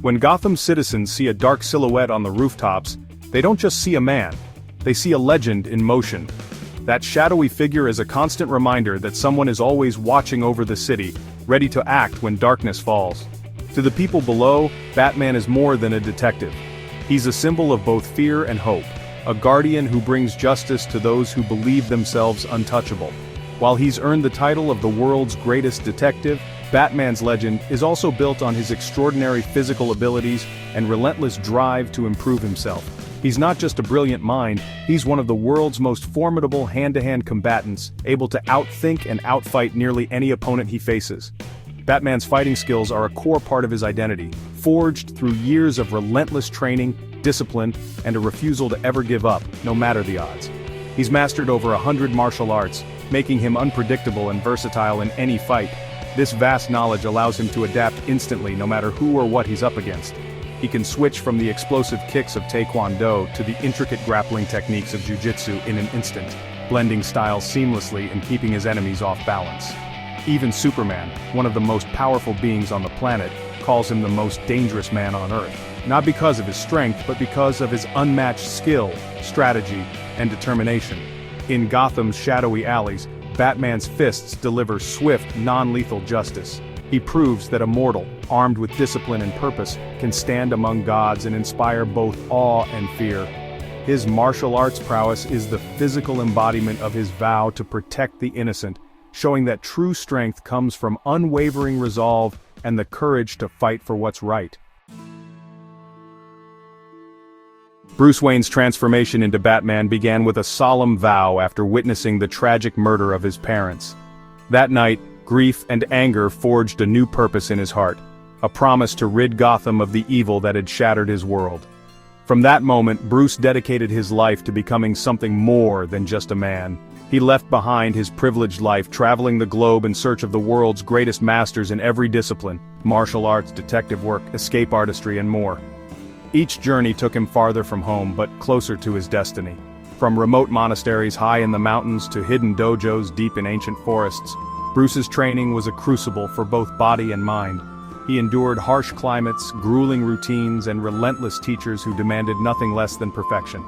When Gotham citizens see a dark silhouette on the rooftops, they don't just see a man, they see a legend in motion. That shadowy figure is a constant reminder that someone is always watching over the city, ready to act when darkness falls. To the people below, Batman is more than a detective. He's a symbol of both fear and hope, a guardian who brings justice to those who believe themselves untouchable. While he's earned the title of the world's greatest detective, Batman's legend is also built on his extraordinary physical abilities and relentless drive to improve himself. He's not just a brilliant mind, he's one of the world's most formidable hand-to-hand combatants, able to outthink and outfight nearly any opponent he faces. Batman's fighting skills are a core part of his identity, forged through years of relentless training, discipline, and a refusal to ever give up, no matter the odds. He's mastered over 100 martial arts, making him unpredictable and versatile in any fight. This vast knowledge allows him to adapt instantly no matter who or what he's up against. He can switch from the explosive kicks of Taekwondo to the intricate grappling techniques of Jiu-Jitsu in an instant, blending styles seamlessly and keeping his enemies off balance. Even Superman, one of the most powerful beings on the planet, calls him the most dangerous man on Earth. Not because of his strength, but because of his unmatched skill, strategy, and determination. In Gotham's shadowy alleys, Batman's fists deliver swift, non-lethal justice. He proves that a mortal, armed with discipline and purpose, can stand among gods and inspire both awe and fear. His martial arts prowess is the physical embodiment of his vow to protect the innocent, showing that true strength comes from unwavering resolve and the courage to fight for what's right. Bruce Wayne's transformation into Batman began with a solemn vow after witnessing the tragic murder of his parents. That night, grief and anger forged a new purpose in his heart, a promise to rid Gotham of the evil that had shattered his world. From that moment, Bruce dedicated his life to becoming something more than just a man. He left behind his privileged life, traveling the globe in search of the world's greatest masters in every discipline: martial arts, detective work, escape artistry, and more. Each journey took him farther from home, but closer to his destiny. From remote monasteries high in the mountains to hidden dojos deep in ancient forests, Bruce's training was a crucible for both body and mind. He endured harsh climates, grueling routines, and relentless teachers who demanded nothing less than perfection.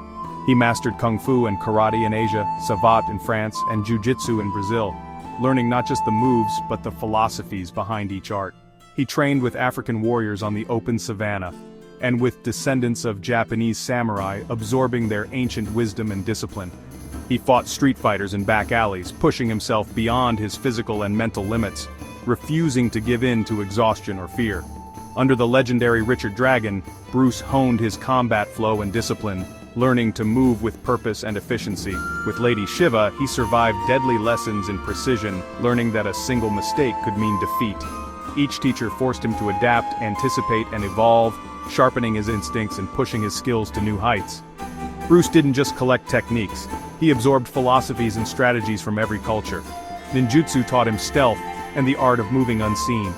He mastered Kung Fu and Karate in Asia, Savate in France, and Jiu-Jitsu in Brazil, learning not just the moves but the philosophies behind each art. He trained with African warriors on the open savannah, and with descendants of Japanese samurai, absorbing their ancient wisdom and discipline. He fought street fighters in back alleys, pushing himself beyond his physical and mental limits, refusing to give in to exhaustion or fear. Under the legendary Richard Dragon, Bruce honed his combat flow and discipline, learning to move with purpose and efficiency. With Lady Shiva, he survived deadly lessons in precision, learning that a single mistake could mean defeat. Each teacher forced him to adapt, anticipate, and evolve, sharpening his instincts and pushing his skills to new heights. Bruce didn't just collect techniques, he absorbed philosophies and strategies from every culture. Ninjutsu taught him stealth and the art of moving unseen.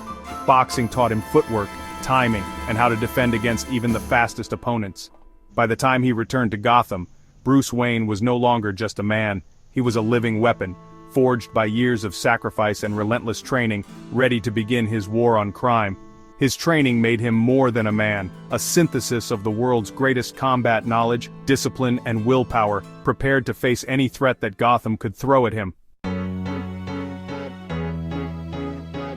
Boxing taught him footwork, timing, and how to defend against even the fastest opponents. By the time he returned to Gotham, Bruce Wayne was no longer just a man, he was a living weapon, forged by years of sacrifice and relentless training, ready to begin his war on crime. His training made him more than a man, a synthesis of the world's greatest combat knowledge, discipline, and willpower, prepared to face any threat that Gotham could throw at him.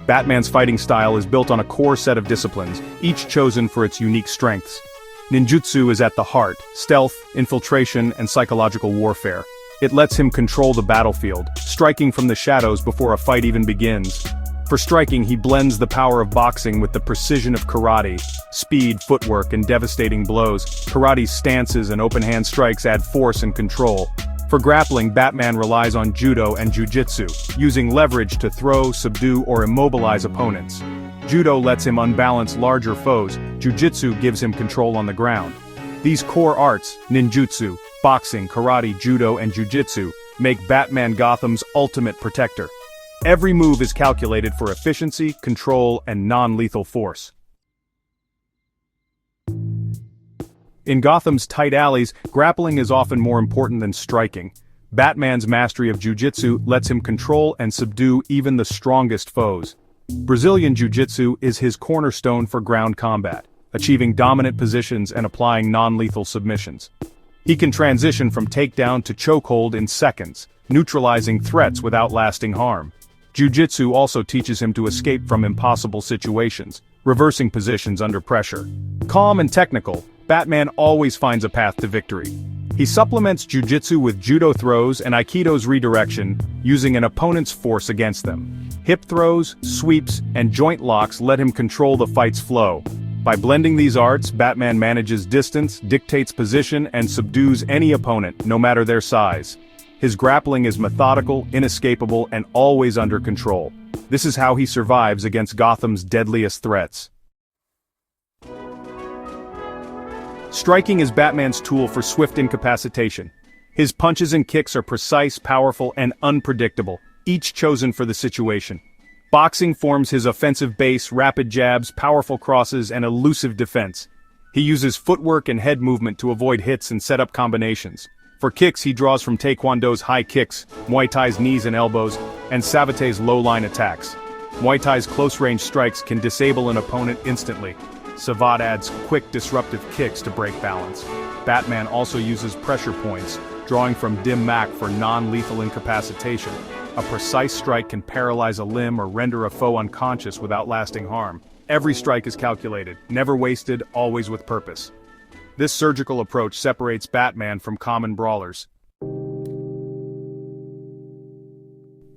Batman's fighting style is built on a core set of disciplines, each chosen for its unique strengths. Ninjutsu is at the heart: stealth, infiltration, and psychological warfare. It lets him control the battlefield, striking from the shadows before a fight even begins. For striking, he blends the power of boxing with the precision of karate, speed, footwork, and devastating blows. Karate's stances and open-hand strikes add force and control. For grappling, Batman relies on judo and jiu-jitsu, using leverage to throw, subdue, or immobilize opponents. Judo lets him unbalance larger foes, jiu-jitsu gives him control on the ground. These core arts, ninjutsu, boxing, karate, judo, and jiu-jitsu, make Batman Gotham's ultimate protector. Every move is calculated for efficiency, control, and non-lethal force. In Gotham's tight alleys, grappling is often more important than striking. Batman's mastery of jiu-jitsu lets him control and subdue even the strongest foes. Brazilian jiu-jitsu is his cornerstone for ground combat, achieving dominant positions and applying non-lethal submissions. He can transition from takedown to chokehold in seconds, neutralizing threats without lasting harm. Jiu-Jitsu also teaches him to escape from impossible situations, reversing positions under pressure. Calm and technical, Batman always finds a path to victory. He supplements Jiu-Jitsu with judo throws and Aikido's redirection, using an opponent's force against them. Hip throws, sweeps, and joint locks let him control the fight's flow. By blending these arts, Batman manages distance, dictates position, and subdues any opponent, no matter their size. His grappling is methodical, inescapable, and always under control. This is how he survives against Gotham's deadliest threats. Striking is Batman's tool for swift incapacitation. His punches and kicks are precise, powerful, and unpredictable, each chosen for the situation. Boxing forms his offensive base, rapid jabs, powerful crosses, and elusive defense. He uses footwork and head movement to avoid hits and set up combinations. For kicks, he draws from Taekwondo's high kicks, Muay Thai's knees and elbows, and Savate's low-line attacks. Muay Thai's close-range strikes can disable an opponent instantly. Savat adds quick, disruptive kicks to break balance. Batman also uses pressure points, drawing from Dim Mak for non-lethal incapacitation. A precise strike can paralyze a limb or render a foe unconscious without lasting harm. Every strike is calculated, never wasted, always with purpose. This surgical approach separates Batman from common brawlers.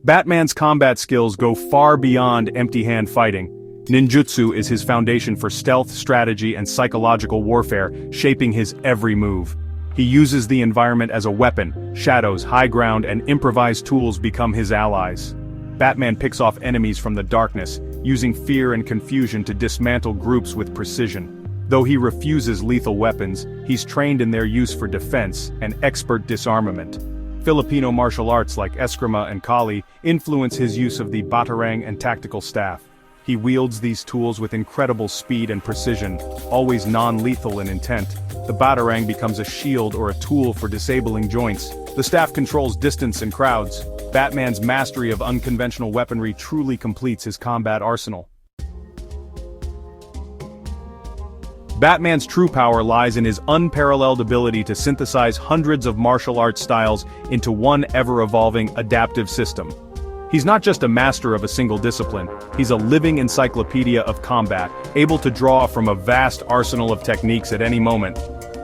Batman's combat skills go far beyond empty-hand fighting. Ninjutsu is his foundation for stealth, strategy, and psychological warfare, shaping his every move. He uses the environment as a weapon, shadows, high ground, and improvised tools become his allies. Batman picks off enemies from the darkness, using fear and confusion to dismantle groups with precision. Though he refuses lethal weapons, he's trained in their use for defense and expert disarmament. Filipino martial arts like Eskrima and Kali influence his use of the batarang and tactical staff. He wields these tools with incredible speed and precision, always non-lethal in intent. The batarang becomes a shield or a tool for disabling joints. The staff controls distance and crowds. Batman's mastery of unconventional weaponry truly completes his combat arsenal. Batman's true power lies in his unparalleled ability to synthesize hundreds of martial arts styles into one ever-evolving, adaptive system. He's not just a master of a single discipline, he's a living encyclopedia of combat, able to draw from a vast arsenal of techniques at any moment.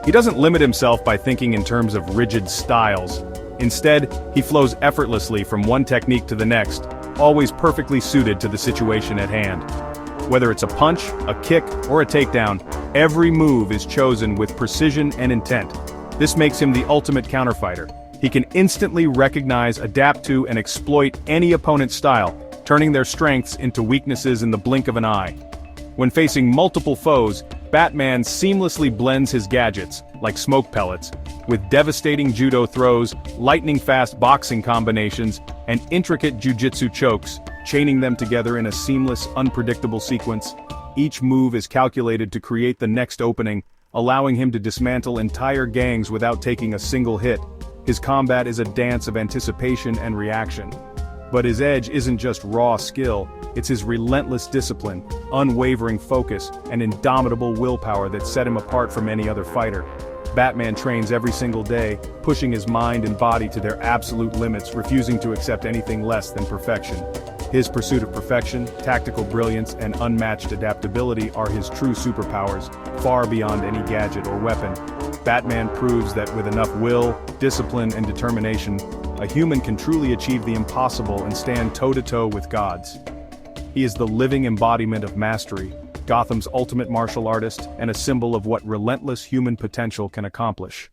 He doesn't limit himself by thinking in terms of rigid styles. Instead, he flows effortlessly from one technique to the next, always perfectly suited to the situation at hand. Whether it's a punch, a kick, or a takedown, every move is chosen with precision and intent. This makes him the ultimate counterfighter. He can instantly recognize, adapt to, and exploit any opponent's style, turning their strengths into weaknesses in the blink of an eye. When facing multiple foes, Batman seamlessly blends his gadgets, like smoke pellets, with devastating judo throws, lightning-fast boxing combinations, and intricate jiu-jitsu chokes, chaining them together in a seamless, unpredictable sequence. Each move is calculated to create the next opening, allowing him to dismantle entire gangs without taking a single hit. His combat is a dance of anticipation and reaction. But his edge isn't just raw skill, it's his relentless discipline, unwavering focus, and indomitable willpower that set him apart from any other fighter. Batman trains every single day, pushing his mind and body to their absolute limits, refusing to accept anything less than perfection. His pursuit of perfection, tactical brilliance, and unmatched adaptability are his true superpowers, far beyond any gadget or weapon. Batman proves that with enough will, discipline, and determination, a human can truly achieve the impossible and stand toe-to-toe with gods. He is the living embodiment of mastery, Gotham's ultimate martial artist, and a symbol of what relentless human potential can accomplish.